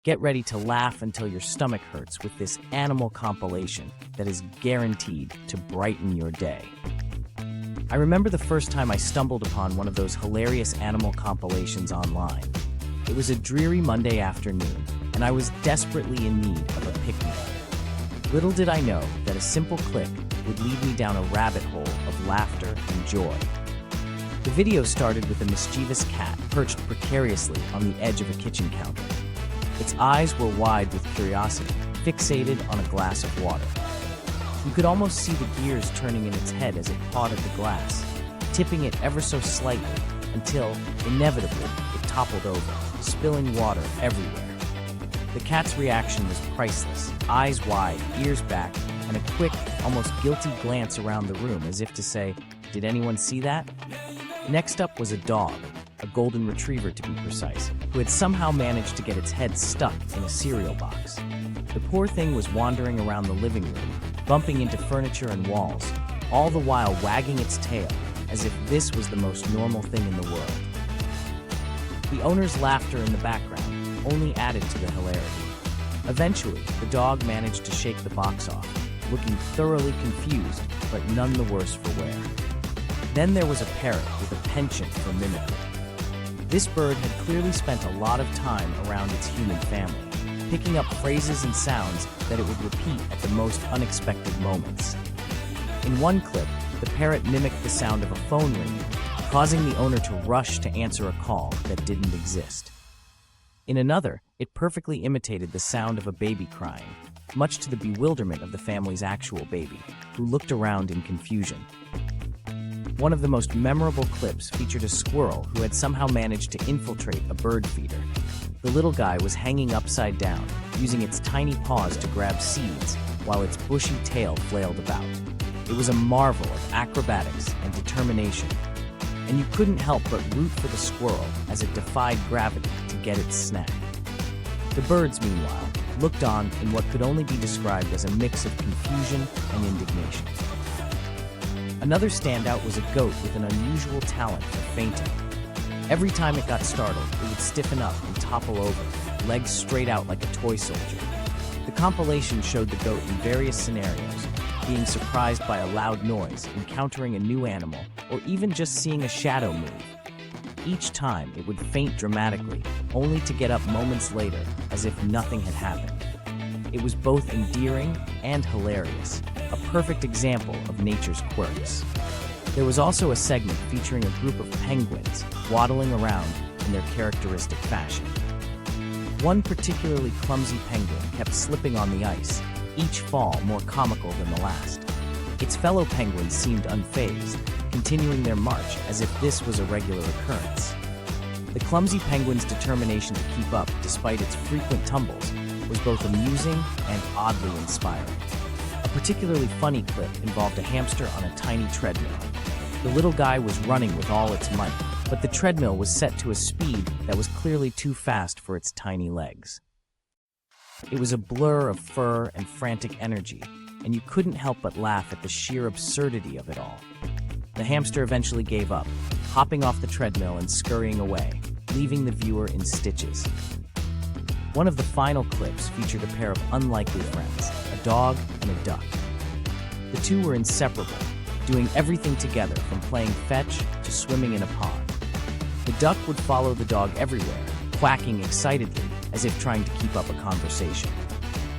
Get ready to laugh until your stomach hurts with this animal compilation that is guaranteed to brighten your day. I remember the first time I stumbled upon one of those hilarious animal compilations online. It was a dreary Monday afternoon, and I was desperately in need of a pick-me-up. Little did I know that a simple click would lead me down a rabbit hole of laughter and joy. The video started with a mischievous cat perched precariously on the edge of a kitchen counter. Its eyes were wide with curiosity, fixated on a glass of water. You could almost see the gears turning in its head as it pawed at the glass, tipping it ever so slightly until, inevitably, it toppled over, spilling water everywhere. The cat's reaction was priceless, eyes wide, ears back, and a quick, almost guilty glance around the room as if to say, "Did anyone see that?" Next up was a dog, a golden retriever to be precise, who had somehow managed to get its head stuck in a cereal box. The poor thing was wandering around the living room, bumping into furniture and walls, all the while wagging its tail, as if this was the most normal thing in the world. The owner's laughter in the background only added to the hilarity. Eventually, the dog managed to shake the box off, looking thoroughly confused, but none the worse for wear. Then there was a parrot with a penchant for mimicry. This bird had clearly spent a lot of time around its human family, picking up phrases and sounds that it would repeat at the most unexpected moments. In one clip, the parrot mimicked the sound of a phone ringing, causing the owner to rush to answer a call that didn't exist. In another, it perfectly imitated the sound of a baby crying, much to the bewilderment of the family's actual baby, who looked around in confusion. One of the most memorable clips featured a squirrel who had somehow managed to infiltrate a bird feeder. The little guy was hanging upside down, using its tiny paws to grab seeds, while its bushy tail flailed about. It was a marvel of acrobatics and determination, and you couldn't help but root for the squirrel as it defied gravity to get its snack. The birds, meanwhile, looked on in what could only be described as a mix of confusion and indignation. Another standout was a goat with an unusual talent for fainting. Every time it got startled, it would stiffen up and topple over, legs straight out like a toy soldier. The compilation showed the goat in various scenarios, being surprised by a loud noise, encountering a new animal, or even just seeing a shadow move. Each time, it would faint dramatically, only to get up moments later as if nothing had happened. It was both endearing and hilarious, a perfect example of nature's quirks. There was also a segment featuring a group of penguins waddling around in their characteristic fashion. One particularly clumsy penguin kept slipping on the ice, each fall more comical than the last. Its fellow penguins seemed unfazed, continuing their march as if this was a regular occurrence. The clumsy penguin's determination to keep up despite its frequent tumbles was both amusing and oddly inspiring. A particularly funny clip involved a hamster on a tiny treadmill. The little guy was running with all its might, but the treadmill was set to a speed that was clearly too fast for its tiny legs. It was a blur of fur and frantic energy, and you couldn't help but laugh at the sheer absurdity of it all. The hamster eventually gave up, hopping off the treadmill and scurrying away, leaving the viewer in stitches. One of the final clips featured a pair of unlikely friends, a dog and a duck. The two were inseparable, doing everything together from playing fetch to swimming in a pond. The duck would follow the dog everywhere, quacking excitedly as if trying to keep up a conversation.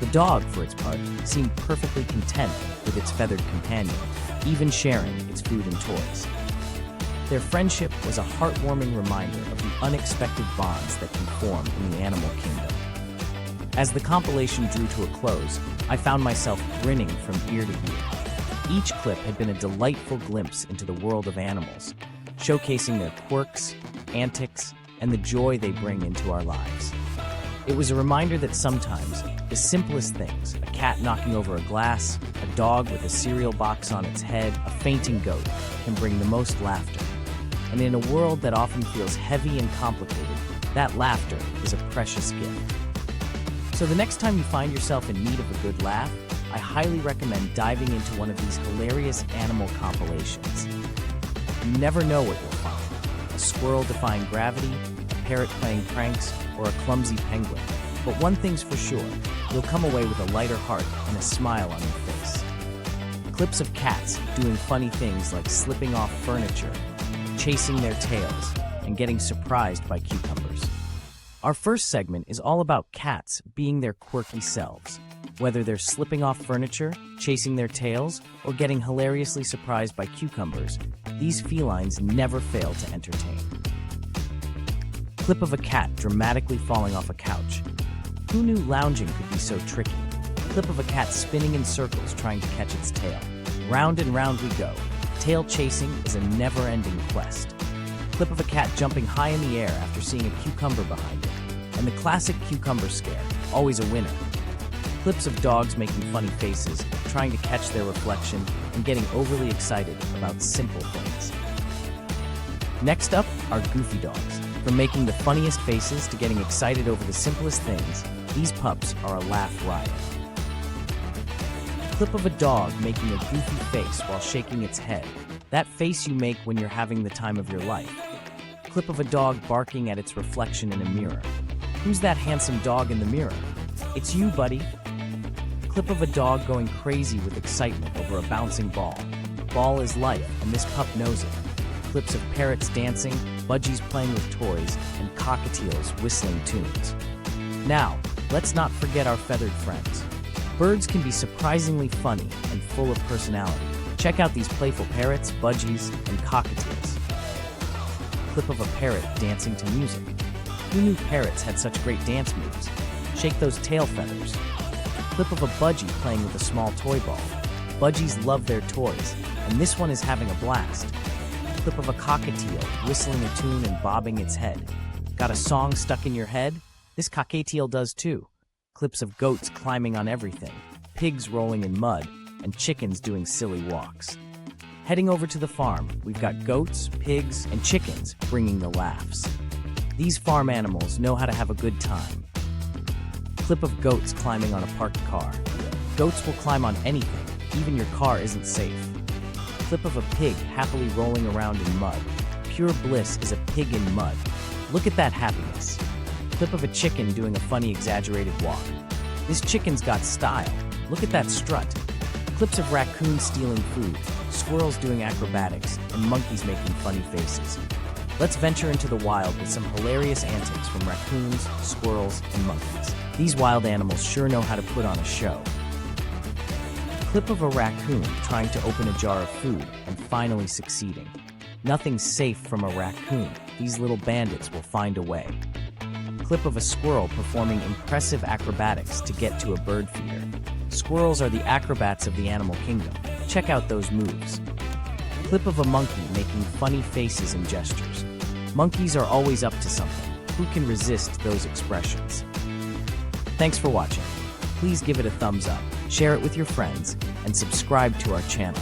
The dog, for its part, seemed perfectly content with its feathered companion, even sharing its food and toys. Their friendship was a heartwarming reminder of the unexpected bonds that can form in the animal kingdom. As the compilation drew to a close, I found myself grinning from ear to ear. Each clip had been a delightful glimpse into the world of animals, showcasing their quirks, antics, and the joy they bring into our lives. It was a reminder that sometimes the simplest things, a cat knocking over a glass, a dog with a cereal box on its head, a fainting goat, can bring the most laughter. And in a world that often feels heavy and complicated, that laughter is a precious gift. So the next time you find yourself in need of a good laugh, I highly recommend diving into one of these hilarious animal compilations. You never know what you'll find. A squirrel defying gravity, a parrot playing pranks, or a clumsy penguin. But one thing's for sure, you'll come away with a lighter heart and a smile on your face. Clips of cats doing funny things like slipping off furniture, chasing their tails, and getting surprised by cucumbers. Our first segment is all about cats being their quirky selves. Whether they're slipping off furniture, chasing their tails, or getting hilariously surprised by cucumbers, these felines never fail to entertain. Clip of a cat dramatically falling off a couch. Who knew lounging could be so tricky? Clip of a cat spinning in circles trying to catch its tail. Round and round we go. Tail chasing is a never-ending quest. Clip of a cat jumping high in the air after seeing a cucumber behind it. And the classic cucumber scare, always a winner. Clips of dogs making funny faces, trying to catch their reflection, and getting overly excited about simple things. Next up are goofy dogs. From making the funniest faces to getting excited over the simplest things, these pups are a laugh riot. Clip of a dog making a goofy face while shaking its head. That face you make when you're having the time of your life. Clip of a dog barking at its reflection in a mirror. Who's that handsome dog in the mirror? It's you, buddy. Clip of a dog going crazy with excitement over a bouncing ball. Ball is life, and this pup knows it. Clips of parrots dancing, budgies playing with toys, and cockatiels whistling tunes. Now, let's not forget our feathered friends. Birds can be surprisingly funny and full of personality. Check out these playful parrots, budgies, and cockatiels. Clip of a parrot dancing to music. Who knew parrots had such great dance moves? Shake those tail feathers. Clip of a budgie playing with a small toy ball. Budgies love their toys, and this one is having a blast. Clip of a cockatiel whistling a tune and bobbing its head. Got a song stuck in your head? This cockatiel does too. Clips of goats climbing on everything, pigs rolling in mud, and chickens doing silly walks. Heading over to the farm, we've got goats, pigs, and chickens bringing the laughs. These farm animals know how to have a good time. Clip of goats climbing on a parked car. Goats will climb on anything, even your car isn't safe. Clip of a pig happily rolling around in mud. Pure bliss is a pig in mud. Look at that happiness. Clip of a chicken doing a funny exaggerated walk. This chicken's got style. Look at that strut. Clips of raccoons stealing food, squirrels doing acrobatics, and monkeys making funny faces. Let's venture into the wild with some hilarious antics from raccoons, squirrels, and monkeys. These wild animals sure know how to put on a show. Clip of a raccoon trying to open a jar of food and finally succeeding. Nothing's safe from a raccoon. These little bandits will find a way. Clip of a squirrel performing impressive acrobatics to get to a bird feeder. Squirrels are the acrobats of the animal kingdom. Check out those moves. Clip of a monkey making funny faces and gestures. Monkeys are always up to something. Who can resist those expressions? Thanks for watching. Please give it a thumbs up, share it with your friends, and subscribe to our channel.